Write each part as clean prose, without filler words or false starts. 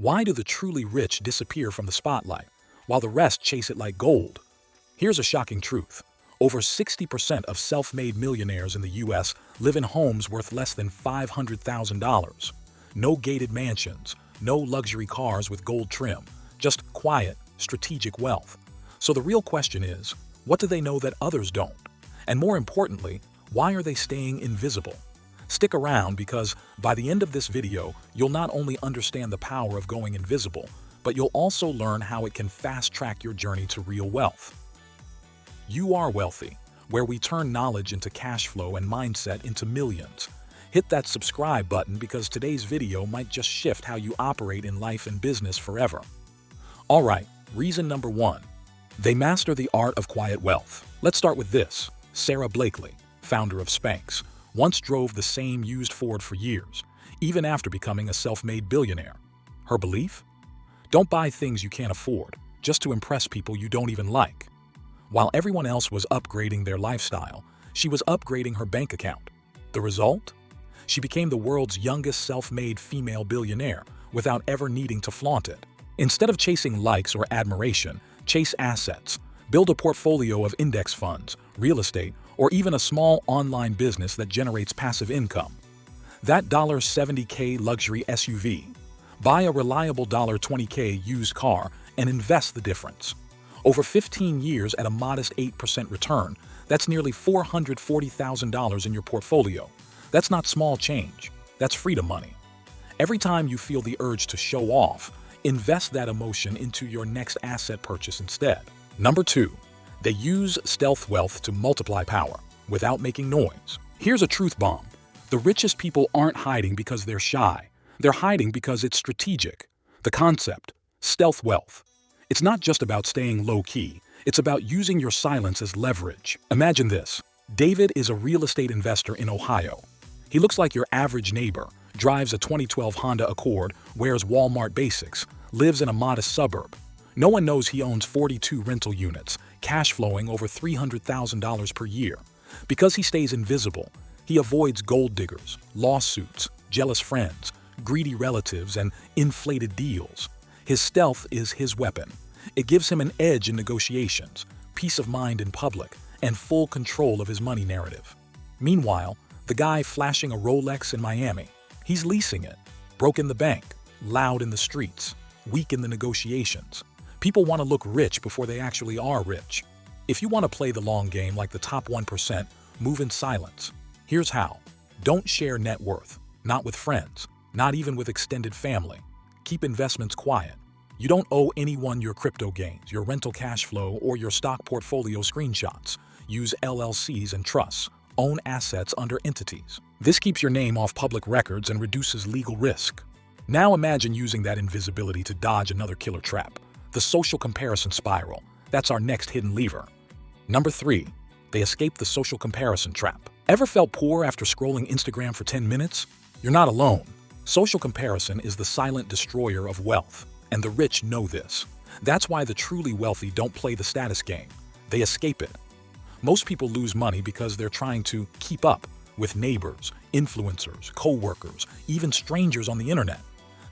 Why do the truly rich disappear from the spotlight, while the rest chase it like gold? Here's a shocking truth. Over 60% of self-made millionaires in the US live in homes worth less than $500,000. No gated mansions, no luxury cars with gold trim, just quiet, strategic wealth. So the real question is, what do they know that others don't? And more importantly, why are they staying invisible? Stick around because by the end of this video, you'll not only understand the power of going invisible, but you'll also learn how it can fast-track your journey to real wealth. You Are Wealthy, where we turn knowledge into cash flow and mindset into millions. Hit that subscribe button because today's video might just shift how you operate in life and business forever. All right, reason number 1. They master the art of quiet wealth. Let's start with this. Sarah Blakely, founder of Spanx, once drove the same used Ford for years, even after becoming a self-made billionaire. Her belief? Don't buy things you can't afford, just to impress people you don't even like. While everyone else was upgrading their lifestyle, she was upgrading her bank account. The result? She became the world's youngest self-made female billionaire without ever needing to flaunt it. Instead of chasing likes or admiration, chase assets. Build a portfolio of index funds, real estate, or even a small online business that generates passive income. That $70K luxury SUV. Buy a reliable $20K used car and invest the difference. Over 15 years at a modest 8% return, that's nearly $440,000 in your portfolio. That's not small change. That's freedom money. Every time you feel the urge to show off, invest that emotion into your next asset purchase instead. Number 2. They use stealth wealth to multiply power without making noise. Here's a truth bomb. The richest people aren't hiding because they're shy. They're hiding because it's strategic. The concept, stealth wealth. It's not just about staying low-key. It's about using your silence as leverage. Imagine this. David is a real estate investor in Ohio. He looks like your average neighbor, drives a 2012 Honda Accord, wears Walmart basics, lives in a modest suburb. No one knows he owns 42 rental units, cash flowing over $300,000 per year. Because he stays invisible, he avoids gold diggers, lawsuits, jealous friends, greedy relatives, and inflated deals. His stealth is his weapon. It gives him an edge in negotiations, peace of mind in public, and full control of his money narrative. Meanwhile, the guy flashing a Rolex in Miami, he's leasing it, broke in the bank, loud in the streets, weak in the negotiations. People want to look rich before they actually are rich. If you want to play the long game like the top 1%, move in silence. Here's how. Don't share net worth, not with friends, not even with extended family. Keep investments quiet. You don't owe anyone your crypto gains, your rental cash flow, or your stock portfolio screenshots. Use LLCs and trusts. Own assets under entities. This keeps your name off public records and reduces legal risk. Now imagine using that invisibility to dodge another killer trap. The social comparison spiral. That's our next hidden lever. Number 3. They escape the social comparison trap. Ever felt poor after scrolling Instagram for 10 minutes? You're not alone. Social comparison is the silent destroyer of wealth, and the rich know this. That's why the truly wealthy don't play the status game. They escape it. Most people lose money because they're trying to keep up with neighbors, influencers, co-workers, even strangers on the internet.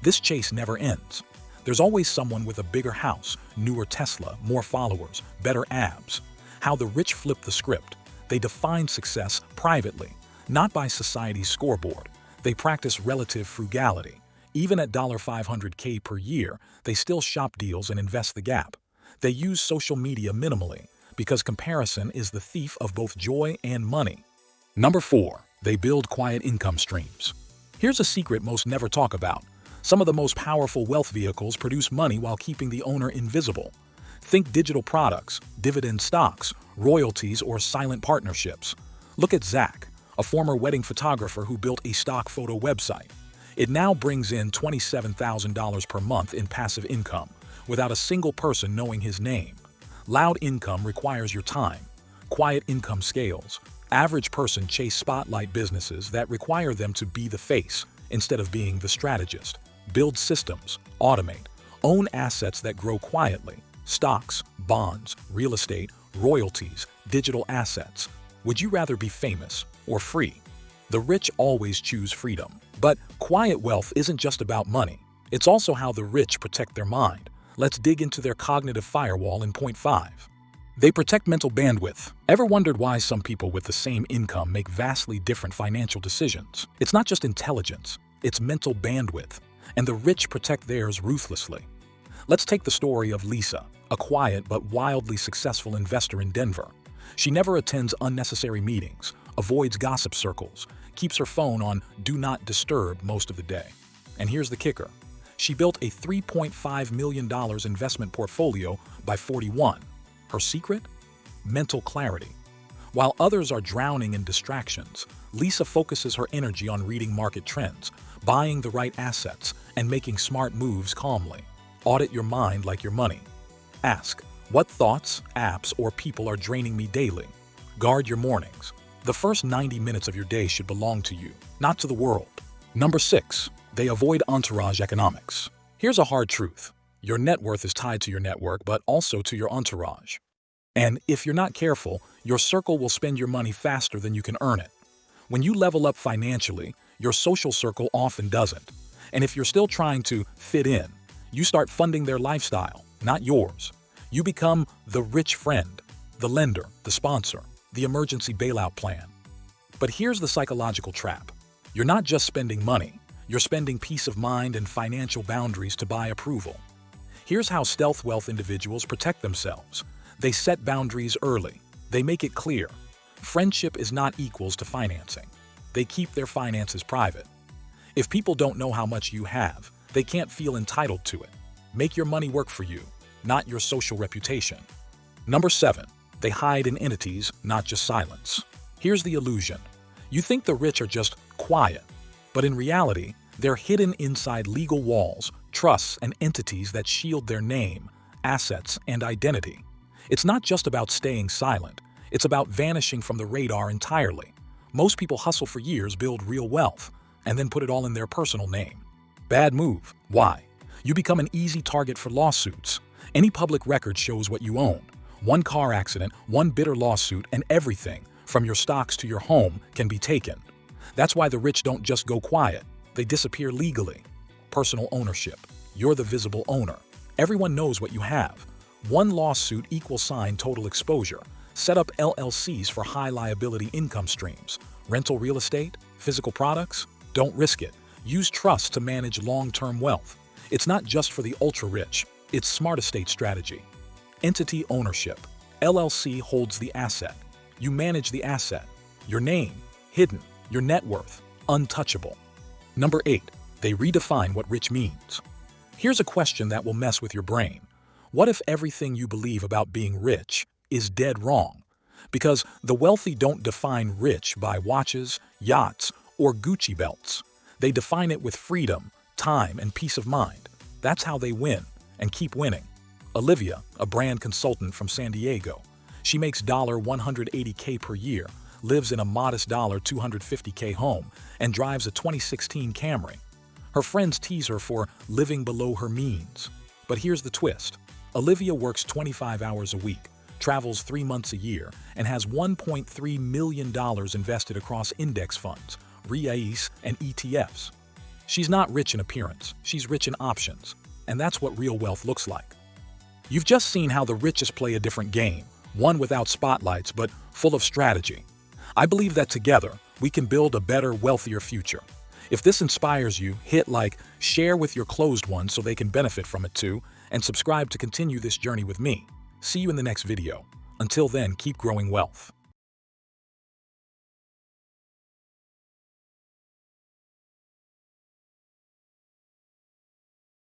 This chase never ends. There's always someone with a bigger house, newer Tesla, more followers, better abs. How the rich flip the script. They define success privately, not by society's scoreboard. They practice relative frugality. Even at $500K per year, they still shop deals and invest the gap. They use social media minimally because comparison is the thief of both joy and money. Number 4. They build quiet income streams. Here's a secret most never talk about. Some of the most powerful wealth vehicles produce money while keeping the owner invisible. Think digital products, dividend stocks, royalties, or silent partnerships. Look at Zach, a former wedding photographer who built a stock photo website. It now brings in $27,000 per month in passive income, without a single person knowing his name. Loud income requires your time. Quiet income scales. Average person chase spotlight businesses that require them to be the face instead of being the strategist. Build systems, automate, own assets that grow quietly. Stocks, bonds, real estate, royalties, digital assets. Would you rather be famous or free? The rich always choose freedom. But quiet wealth isn't just about money. It's also how the rich protect their mind. Let's dig into their cognitive firewall in point 5. They protect mental bandwidth. Ever wondered why some people with the same income make vastly different financial decisions? It's not just intelligence, it's mental bandwidth, and the rich protect theirs ruthlessly. Let's take the story of Lisa, a quiet but wildly successful investor in Denver. She never attends unnecessary meetings, avoids gossip circles, keeps her phone on Do Not Disturb most of the day. And here's the kicker. She built a $3.5 million investment portfolio by 41. Her secret? Mental clarity. While others are drowning in distractions, Lisa focuses her energy on reading market trends, buying the right assets, and making smart moves calmly. Audit your mind like your money. Ask, what thoughts, apps, or people are draining me daily? Guard your mornings. The first 90 minutes of your day should belong to you, not to the world. Number 6. They avoid entourage economics. Here's a hard truth. Your net worth is tied to your network, but also to your entourage. And if you're not careful, your circle will spend your money faster than you can earn it. When you level up financially, your social circle often doesn't. And if you're still trying to fit in, you start funding their lifestyle, not yours. You become the rich friend, the lender, the sponsor, the emergency bailout plan. But here's the psychological trap. You're not just spending money, you're spending peace of mind and financial boundaries to buy approval. Here's how stealth wealth individuals protect themselves. They set boundaries early. They make it clear. Friendship is not equals to financing. They keep their finances private. If people don't know how much you have, they can't feel entitled to it. Make your money work for you, not your social reputation. Number 7. They hide in entities, not just silence. Here's the illusion. You think the rich are just quiet, but in reality, they're hidden inside legal walls, trusts, and entities that shield their name, assets, and identity. It's not just about staying silent. It's about vanishing from the radar entirely. Most people hustle for years, build real wealth, and then put it all in their personal name. Bad move. Why? You become an easy target for lawsuits. Any public record shows what you own. One car accident, one bitter lawsuit, and everything, from your stocks to your home, can be taken. That's why the rich don't just go quiet. They disappear legally. Personal ownership. You're the visible owner. Everyone knows what you have. One lawsuit equals sign total exposure. Set up LLCs for high liability income streams. Rental real estate? Physical products? Don't risk it. Use trusts to manage long-term wealth. It's not just for the ultra-rich. It's smart estate strategy. Entity ownership. LLC holds the asset. You manage the asset. Your name, hidden. Your net worth, untouchable. Number 8. They redefine what rich means. Here's a question that will mess with your brain. What if everything you believe about being rich is dead wrong? Because the wealthy don't define rich by watches, yachts, or Gucci belts. They define it with freedom, time, and peace of mind. That's how they win and keep winning. Olivia, a brand consultant from San Diego. She makes $180K per year, lives in a modest $250K home, and drives a 2016 Camry. Her friends tease her for living below her means. But here's the twist. Olivia works 25 hours a week, travels 3 months a year, and has $1.3 million invested across index funds, REITs, and ETFs. She's not rich in appearance, she's rich in options. And that's what real wealth looks like. You've just seen how the richest play a different game, one without spotlights but full of strategy. I believe that together, we can build a better, wealthier future. If this inspires you, hit like, share with your closed ones so they can benefit from it too, and subscribe to continue this journey with me. See you in the next video. Until then, keep growing wealth.